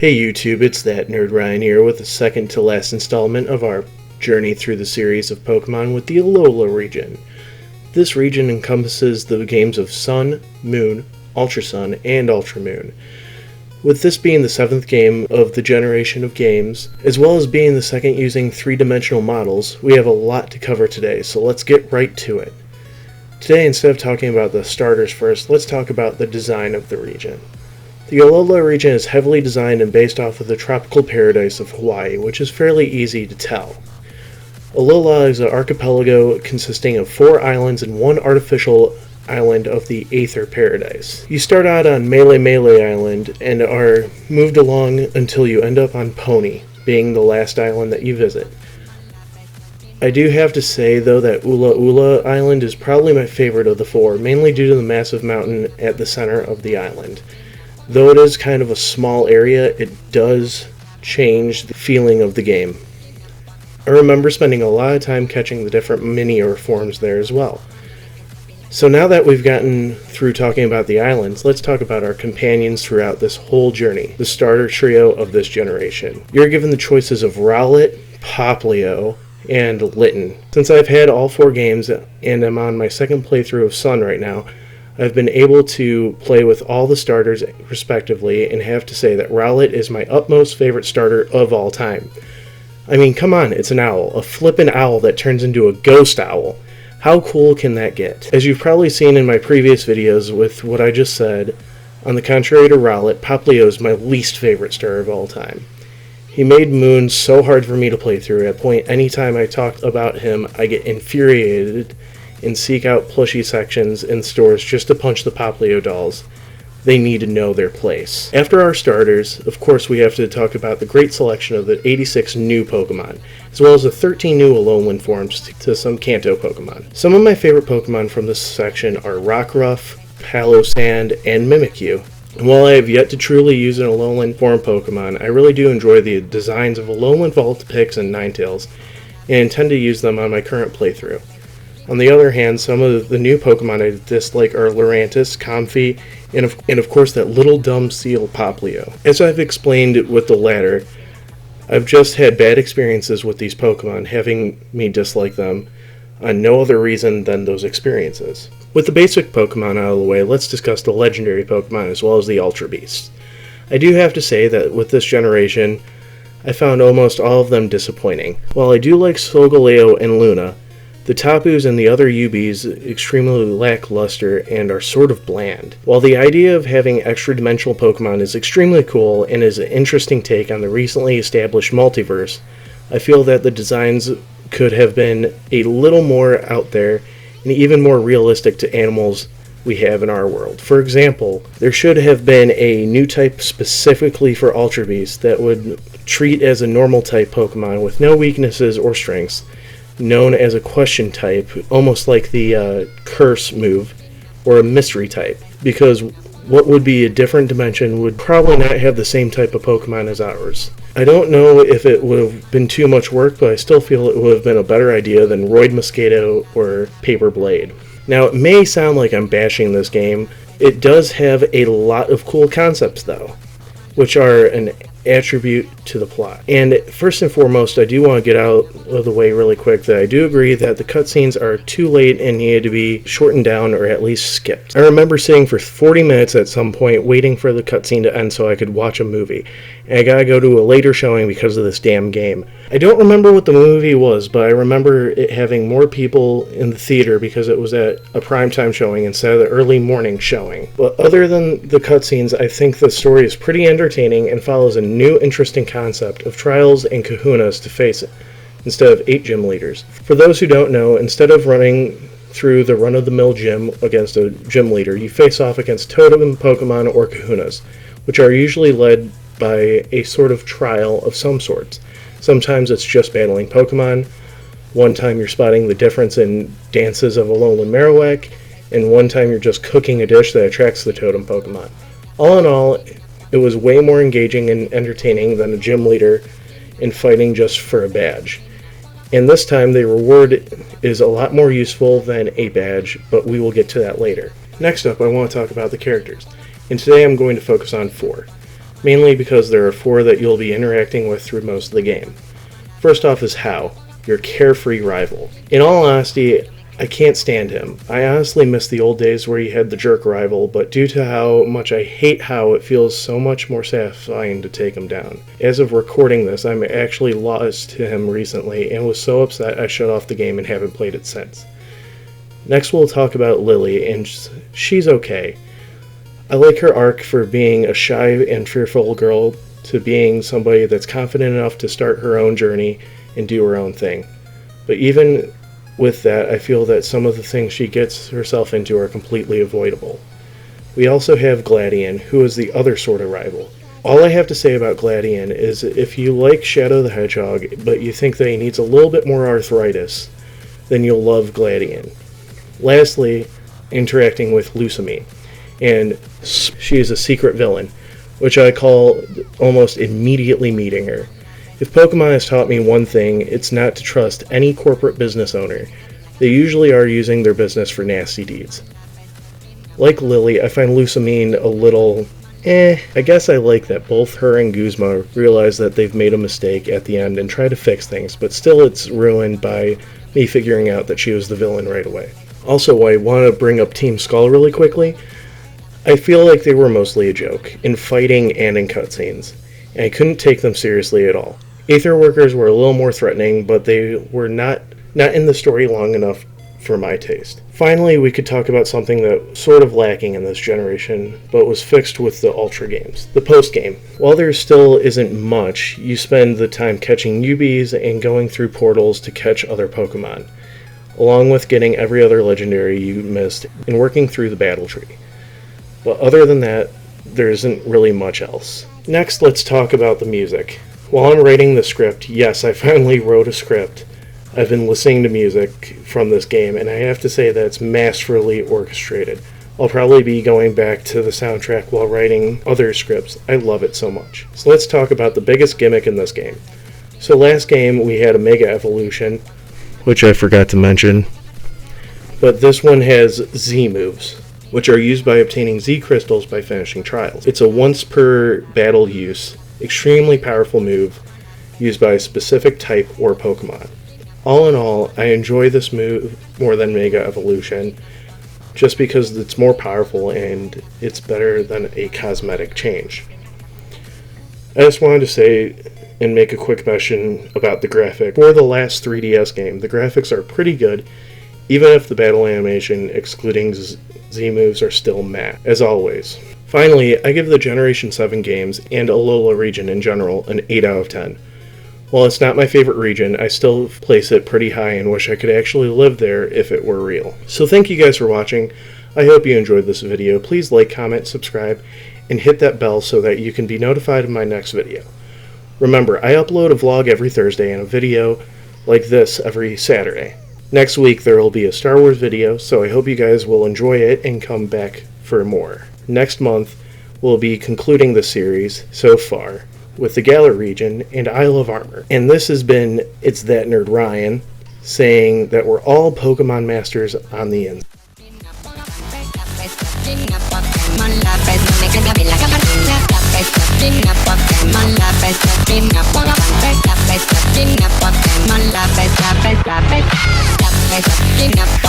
Hey YouTube, it's that nerd Ryan here with the second to last installment of our journey through the series of Pokemon with the ALOLA region. This region encompasses the games of Sun, Moon, Ultra Sun, and Ultra Moon. With this being the 7th game of the generation of games, as well as being the second using 3-dimensional models, we have a lot to cover today, so let's get right to it. Today, instead of talking about the starters first, let's talk about the design of the region. The ALOLA region is heavily designed and based off of the tropical paradise of Hawaii, which is fairly easy to tell. ALOLA is an archipelago consisting of 4 islands and 1 artificial island of the Aether Paradise. You start out on Mele Island and are moved along until you end up on Pony, being the last island that you visit. I do have to say, though, that Ula Ula Island is probably my favorite of the 4, mainly due to the massive mountain at the center of the island. Though it is kind of a small area, it does change the feeling of the game. I remember spending a lot of time catching the different mini-or forms there as well. So now that we've gotten through talking about the islands, let's talk about our companions throughout this whole journey, the starter trio of this generation. You're given the choices of Rowlet, Popplio, and Litten. Since I've had all 4 games and I'm on my second playthrough of Sun right now, I've been able to play with all the starters respectively and have to say that Rowlet is my utmost favorite starter of all time. I mean, come on, it's an owl, a flippin' owl that turns into a ghost owl. How cool can that get? As you've probably seen in my previous videos with what I just said, on the contrary to Rowlet, Popplio is my least favorite starter of all time. He made Moon so hard for me to play through. At point anytime I talk about him, I get infuriated and seek out plushie sections in stores just to punch the Popplio dolls. They need to know their place. After our starters, of course we have to talk about the great selection of the 86 new Pokemon, as well as the 13 new Alolan forms to some Kanto Pokemon. Some of my favorite Pokemon from this section are Rockruff, Palossand, and Mimikyu. And while I have yet to truly use an Alolan form Pokemon, I really do enjoy the designs of Alolan Vulpix and Ninetales, and intend to use them on my current playthrough. On the other hand, some of the new Pokemon I dislike are Lurantis, Comfey, and of course that little dumb seal Popplio. As I've explained with the latter, I've just had bad experiences with these Pokemon, having me dislike them on no other reason than those experiences. With the basic Pokemon out of the way, let's discuss the legendary Pokemon as well as the Ultra Beasts. I do have to say that with this generation, I found almost all of them disappointing. While I do like Solgaleo and Luna, the Tapus and the other UBs extremely lackluster and are sort of bland. While the idea of having extra-dimensional Pokemon is extremely cool and is an interesting take on the recently established multiverse, I feel that the designs could have been a little more out there and even more realistic to animals we have in our world. For example, there should have been a new type specifically for Ultra Beasts that would treat as a normal type Pokemon with no weaknesses or strengths, known as a question type, almost like the curse move, or a mystery type, because what would be a different dimension would probably not have the same type of Pokemon as ours. I don't know if it would have been too much work, but I still feel it would have been a better idea than Roid Mosquito or Paper Blade. Now, it may sound like I'm bashing this game. It does have a lot of cool concepts, though, which are an attribute to the plot. And first and foremost, I do want to get out of the way really quick that I do agree that the cutscenes are too late and needed to be shortened down or at least skipped. I remember sitting for 40 minutes at some point waiting for the cutscene to end so I could watch a movie. And I gotta go to a later showing because of this damn game. I don't remember what the movie was, but I remember it having more people in the theater because it was at a primetime showing instead of the early morning showing. But other than the cutscenes, I think the story is pretty entertaining and follows a new interesting concept of trials and kahunas to face it, instead of 8 gym leaders. For those who don't know, instead of running through the run-of-the-mill gym against a gym leader, you face off against totem Pokemon or kahunas, which are usually led by a sort of trial of some sorts. Sometimes it's just battling Pokemon, one time you're spotting the difference in dances of Alolan Marowak, and one time you're just cooking a dish that attracts the totem Pokemon. All in all, it was way more engaging and entertaining than a gym leader in fighting just for a badge. And this time the reward is a lot more useful than a badge, but we will get to that later. Next up, I want to talk about the characters, and today I'm going to focus on 4. mainly because there are 4 that you'll be interacting with through most of the game. First off is Hao, your carefree rival. In all honesty, I can't stand him. I honestly miss the old days where you had the jerk rival, but due to how much I hate Hao, it feels so much more satisfying to take him down. As of recording this, I'm actually lost to him recently and was so upset I shut off the game and haven't played it since. Next we'll talk about Lily, and she's okay. I like her arc for being a shy and fearful girl to being somebody that's confident enough to start her own journey and do her own thing. But even with that, I feel that some of the things she gets herself into are completely avoidable. We also have Gladian, who is the other sort of rival. All I have to say about Gladian is if you like Shadow the Hedgehog, but you think that he needs a little bit more arthritis, then you'll love Gladian. Lastly, interacting with Lucamine, and she is a secret villain, which I call almost immediately meeting her. If Pokemon has taught me one thing, it's not to trust any corporate business owner. They usually are using their business for nasty deeds. Like Lily, I find Lucamine a little I guess I like that both her and Guzma realize that they've made a mistake at the end and try to fix things, but still it's ruined by me figuring out that she was the villain right away. Also, I want to bring up Team Skull really quickly. I feel like they were mostly a joke, in fighting and in cutscenes, and I couldn't take them seriously at all. Aether Workers were a little more threatening, but they were not in the story long enough for my taste. Finally, we could talk about something that was sort of lacking in this generation, but was fixed with the Ultra games, the post-game. While there still isn't much, you spend the time catching newbies and going through portals to catch other Pokemon, along with getting every other legendary you missed and working through the battle tree. But other than that, there isn't really much else. Next, let's talk about the music. While I'm writing the script, yes, I finally wrote a script. I've been listening to music from this game, and I have to say that it's masterfully orchestrated. I'll probably be going back to the soundtrack while writing other scripts. I love it so much. So let's talk about the biggest gimmick in this game. So last game we had a Mega Evolution, which I forgot to mention, but this one has Z moves, which are used by obtaining Z crystals by finishing trials. It's a once per battle use, extremely powerful move used by a specific type or Pokemon. All in all, I enjoy this move more than Mega Evolution, just because it's more powerful and it's better than a cosmetic change. I just wanted to say and make a quick mention about the graphic. For the last 3DS game, the graphics are pretty good, even if the battle animation, excluding Z moves, are still matte, as always. Finally, I give the Generation 7 games and ALOLA region in general an 8 out of 10. While it's not my favorite region, I still place it pretty high and wish I could actually live there if it were real. So thank you guys for watching. I hope you enjoyed this video. Please like, comment, subscribe, and hit that bell so that you can be notified of my next video. Remember, I upload a vlog every Thursday and a video like this every Saturday. Next week there will be a Star Wars video, so I hope you guys will enjoy it and come back for more. Next month we'll be concluding the series so far with the Galar region and Isle of Armor. And this has been It's That Nerd Ryan saying that we're all Pokemon masters on the inside.